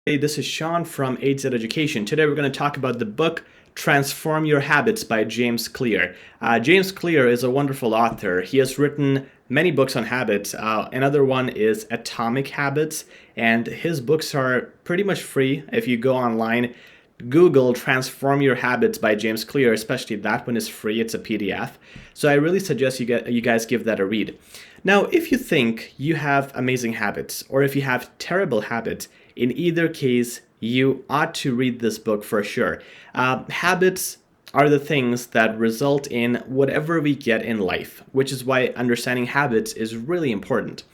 Hey, this is Sean from HZad Education. Today we're going to talk about the book Transform Your Habits by James Clear. James Clear is a wonderful author. He has written many books on habits. Another one is Atomic Habits, and his books are pretty much free. If you go online, Google Transform Your Habits by James Clear, especially that one is free. It's a PDF. So I really suggest you guys give that a read. Now, if you think you have amazing habits or if you have terrible habits, in either case, you ought to read this book for sure. Habits are the things that result in whatever we get in life, which is why understanding habits is really important.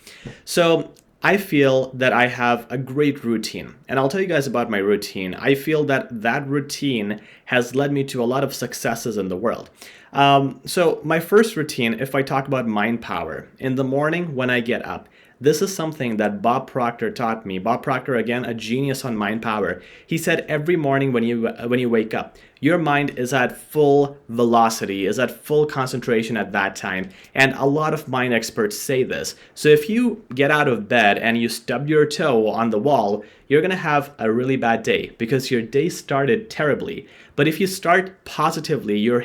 So I feel that I have a great routine, and I'll tell you guys about my routine. I feel that that routine has led me to a lot of successes in the world. So my first routine, if I talk about mind power, in the morning when I get up, this is something that Bob Proctor taught me. Bob Proctor, again, a genius on mind power. He said every morning when you wake up, your mind is at full velocity, is at full concentration at that time. And a lot of mind experts say this. So if you get out of bed and you stub your toe on the wall, you're going to have a really bad day because your day started terribly. But if you start positively, your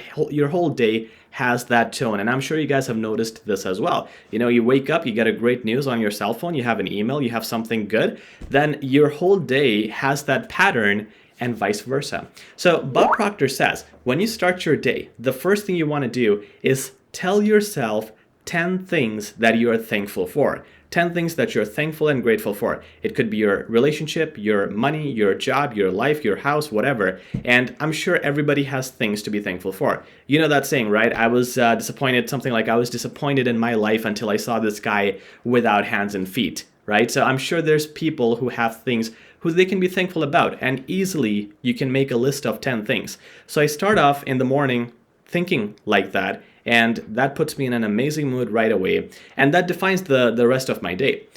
whole day has that tone. And I'm sure you guys have noticed this as well. You know, you wake up, you get a great news on your cell phone, you have an email, you have something good, then your whole day has that pattern and vice versa. So Bob Proctor says, when you start your day, the first thing you want to do is tell yourself 10 things that you are thankful for. 10 things that you're thankful and grateful for. It could be your relationship, your money, your job, your life, your house, whatever. And I'm sure everybody has things to be thankful for. You know that saying, right? I was disappointed, something like I was disappointed in my life until I saw this guy without hands and feet, right? So I'm sure there's people who have things who they can be thankful about. And easily you can make a list of 10 things. So I start off in the morning thinking like that. And that puts me in an amazing mood right away. And that defines the rest of my day.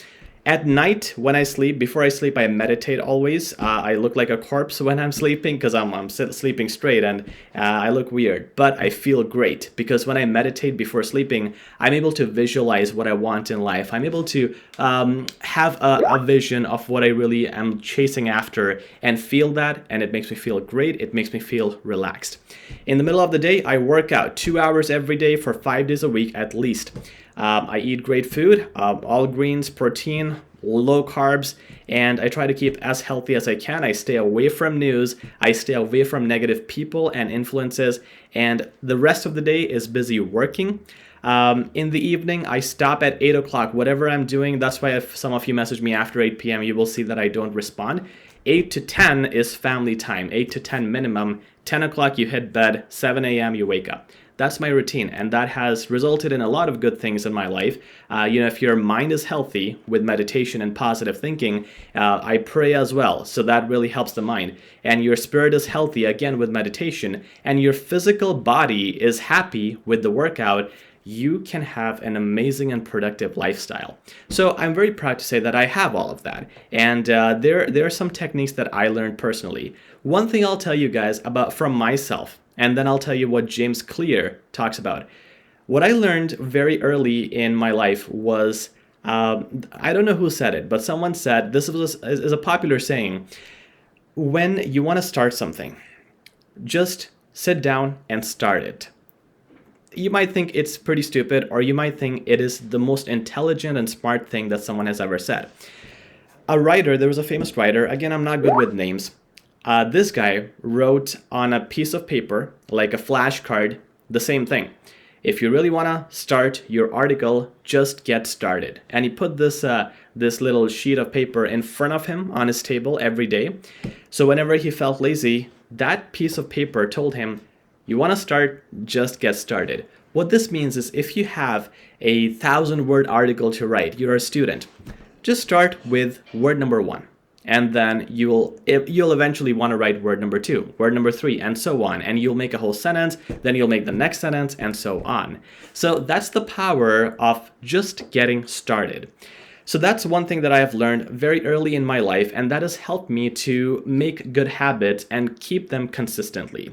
At night, when I sleep, before I sleep, I meditate always. I look like a corpse when I'm sleeping because I'm sleeping straight and I look weird. But I feel great because when I meditate before sleeping, I'm able to visualize what I want in life. I'm able to have a vision of what I really am chasing after and feel that. And it makes me feel great. It makes me feel relaxed. In the middle of the day, I work out 2 hours every day for 5 days a week at least. I eat great food, all greens, protein, low carbs, and I try to keep as healthy as I can. I stay away from news. I stay away from negative people and influences, and the rest of the day is busy working. In the evening, I stop at 8 o'clock. Whatever I'm doing, that's why if some of you message me after 8 p.m., you will see that I don't respond. 8 to 10 is family time, 8 to 10 minimum. 10 o'clock, you hit bed, 7 a.m., you wake up. That's my routine, and that has resulted in a lot of good things in my life. If your mind is healthy with meditation and positive thinking, I pray as well, so that really helps the mind. And your spirit is healthy, again, with meditation, and your physical body is happy with the workout, you can have an amazing and productive lifestyle. So I'm very proud to say that I have all of that. And there are some techniques that I learned personally. One thing I'll tell you guys about from myself, and then I'll tell you what James Clear talks about. What I learned very early in my life was, I don't know who said it, but someone said, this is a popular saying, when you want to start something, just sit down and start it. You might think it's pretty stupid, or you might think it is the most intelligent and smart thing that someone has ever said. A writer, there was a famous writer, again, I'm not good with names. This guy wrote on a piece of paper, like a flashcard, the same thing. If you really want to start your article, just get started. And he put this little sheet of paper in front of him on his table every day. So whenever he felt lazy, that piece of paper told him, you want to start, just get started. What this means is if you have a 1,000-word article to write, you're a student, just start with word number 1. And then you'll eventually want to write word number 2, word number 3, and so on. And you'll make a whole sentence, then you'll make the next sentence, and so on. So that's the power of just getting started. So that's one thing that I have learned very early in my life, and that has helped me to make good habits and keep them consistently.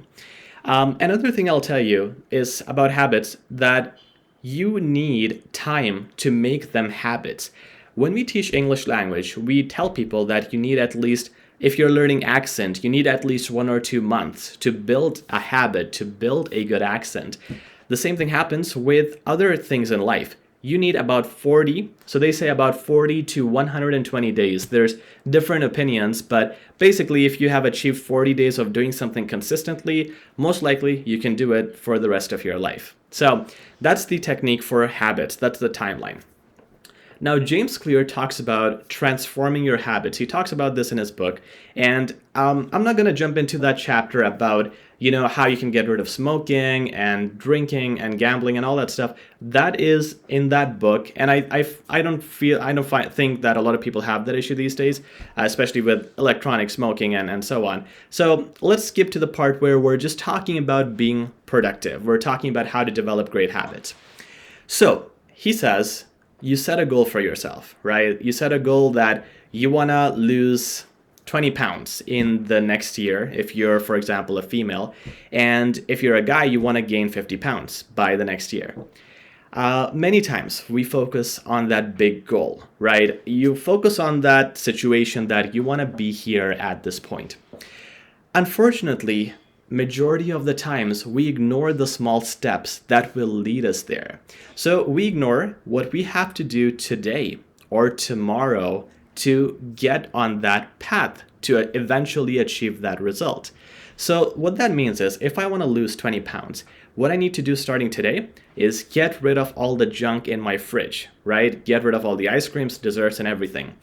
Another thing I'll tell you is about habits that you need time to make them habits. When we teach English language, we tell people that you need at least If you're learning accent, you need at least 1 or 2 months to build a habit, to build a good accent. The same thing happens with other things in life. You need about 40, so they say about 40 to 120 days. There's different opinions, but basically if you have achieved 40 days of doing something consistently, most likely you can do it for the rest of your life. So that's the technique for habits. That's the timeline. Now, James Clear talks about transforming your habits. He talks about this in his book, and I'm not going to jump into that chapter about, how you can get rid of smoking and drinking and gambling and all that stuff. That is in that book, and I don't think that a lot of people have that issue these days, especially with electronic smoking and so on. So let's skip to the part where we're just talking about being productive. We're talking about how to develop great habits. So he says, you set a goal for yourself, right? You set a goal that you want to lose 20 pounds in the next year, if you're, for example, a female. And if you're a guy, you want to gain 50 pounds by the next year. Many times we focus on that big goal, right? You focus on that situation that you want to be here at this point. Unfortunately, majority of the times we ignore the small steps that will lead us there. So we ignore what we have to do today or tomorrow to get on that path to eventually achieve that result. So what that means is, if I want to lose 20 pounds, what I need to do starting today is get rid of all the junk in my fridge, right? Get rid of all the ice creams, desserts, and everything.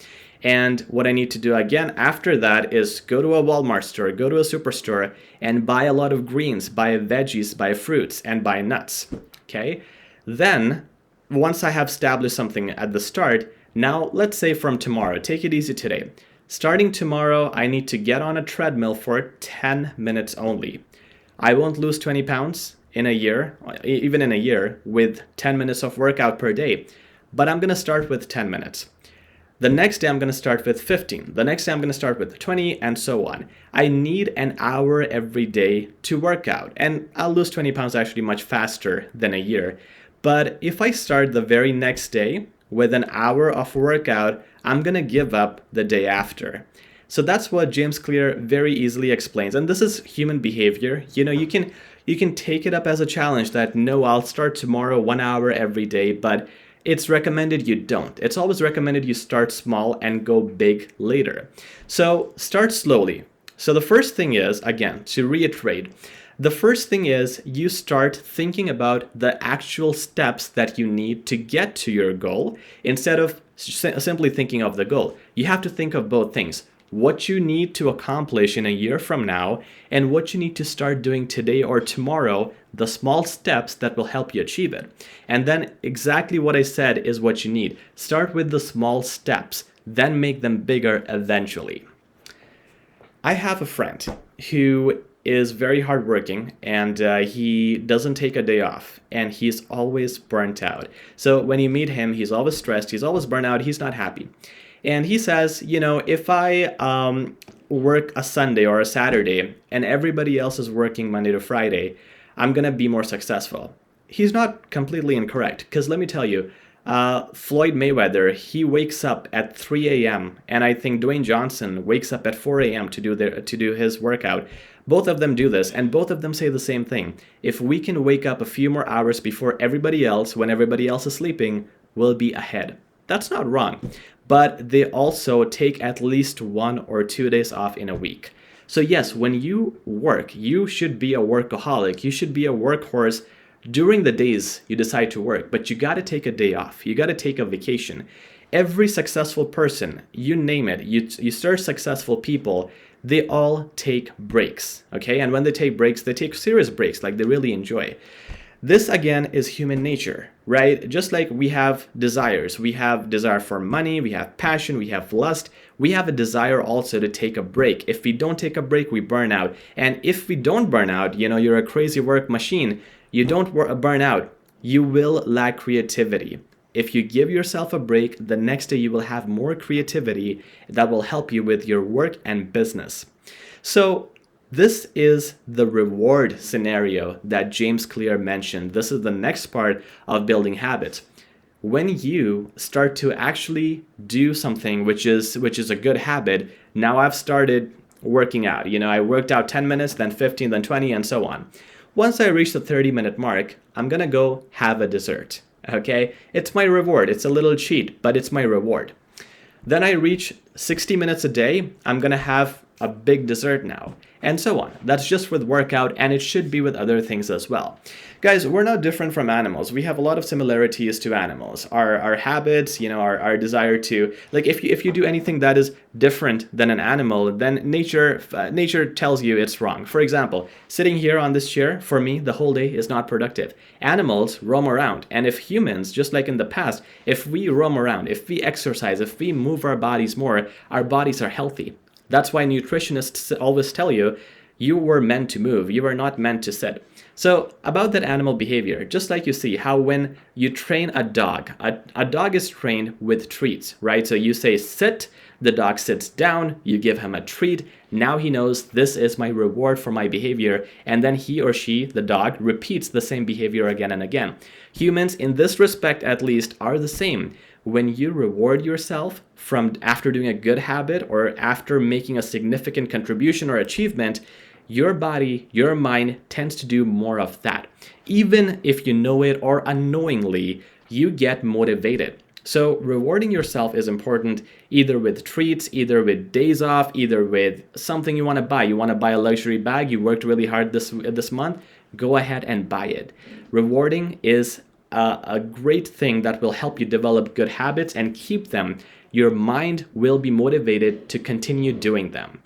And what I need to do again after that is go to a Walmart store, go to a superstore, and buy a lot of greens, buy veggies, buy fruits, and buy nuts, okay? Then, once I have established something at the start, now let's say from tomorrow, take it easy today. Starting tomorrow, I need to get on a treadmill for 10 minutes only. I won't lose 20 pounds in a year, even in a year, with 10 minutes of workout per day, but I'm gonna start with 10 minutes. The next day I'm going to start with 15. The next day I'm going to start with 20 and so on. I need an hour every day to work out, and I'll lose 20 pounds actually much faster than a year. But if I start the very next day with an hour of workout, I'm going to give up the day after. So that's what James Clear very easily explains. And this is human behavior. You can take it up as a challenge that, no, I'll start tomorrow 1 hour every day, but it's recommended you don't. It's always recommended you start small and go big later. So start slowly. So the first thing is, again, to reiterate, the first thing is you start thinking about the actual steps that you need to get to your goal instead of simply thinking of the goal. You have to think of both things. What you need to accomplish in a year from now, and what you need to start doing today or tomorrow, the small steps that will help you achieve it. And then exactly what I said is what you need. Start with the small steps, then make them bigger eventually. I have a friend who is very hardworking, and he doesn't take a day off, and he's always burnt out. So when you meet him, he's always stressed, he's always burnt out, he's not happy. And he says, if I work a Sunday or a Saturday and everybody else is working Monday to Friday, I'm going to be more successful. He's not completely incorrect, because let me tell you, Floyd Mayweather, he wakes up at 3 a.m. and I think Dwayne Johnson wakes up at 4 a.m. to do his workout. Both of them do this, and both of them say the same thing. If we can wake up a few more hours before everybody else, when everybody else is sleeping, we'll be ahead. That's not wrong. But they also take at least 1 or 2 days off in a week. So yes, when you work, you should be a workaholic. You should be a workhorse during the days you decide to work, but you got to take a day off. You got to take a vacation. Every successful person, you name it, you search successful people, they all take breaks, okay? And when they take breaks, they take serious breaks, like they really enjoy. This, again, is human nature, right? Just like we have desires. We have desire for money, we have passion, we have lust. We have a desire also to take a break. If we don't take a break, we burn out. And if we don't burn out, you're a crazy work machine, you don't burn out, you will lack creativity. If you give yourself a break, the next day you will have more creativity that will help you with your work and business. So this is the reward scenario that James Clear mentioned. This is the next part of building habits. when you start to actually do something which is a good habit. Now I've started working out. I worked out 10 minutes, then 15, then 20, and so on. Once I reach the 30-minute mark, I'm gonna go have a dessert. Okay? It's my reward. It's a little cheat, but it's my reward. Then I reach 60 minutes a day, I'm gonna have a big dessert now, and so on. That's just with workout, and it should be with other things as well. Guys, we're not different from animals. We have a lot of similarities to animals. Our habits, our desire to, like, if you do anything that is different than an animal, then nature tells you it's wrong. For example, sitting here on this chair, for me, the whole day is not productive. Animals roam around, and if humans, just like in the past, if we roam around, if we exercise, if we move our bodies more, our bodies are healthy. That's why nutritionists always tell you, you were meant to move, you were not meant to sit. So about that animal behavior, just like you see how when you train a dog is trained with treats, right? So you say sit, the dog sits down, you give him a treat. Now he knows this is my reward for my behavior. And then he or she, the dog, repeats the same behavior again and again. Humans, in this respect at least, are the same. When you reward yourself from after doing a good habit or after making a significant contribution or achievement, your body, your mind tends to do more of that. Even if you know it or unknowingly, you get motivated. So rewarding yourself is important, either with treats, either with days off, either with something you want to buy. You want to buy a luxury bag, you worked really hard this month, go ahead and buy it. Rewarding is a great thing that will help you develop good habits and keep them. Your mind will be motivated to continue doing them.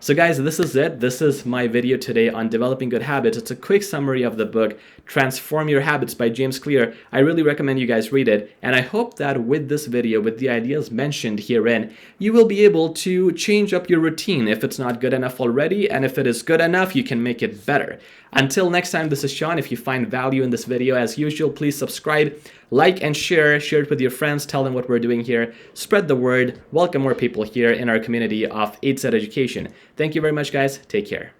So guys, this is it. This is my video today on developing good habits. It's a quick summary of the book, Transform Your Habits by James Clear. I really recommend you guys read it. And I hope that with this video, with the ideas mentioned herein, you will be able to change up your routine if it's not good enough already. And if it is good enough, you can make it better. Until next time, this is Sean. If you find value in this video, as usual, please subscribe, like, and share it with your friends. Tell them what we're doing here. Spread the word. Welcome more people here in our community of HZad education. Thank you very much, guys. Take care.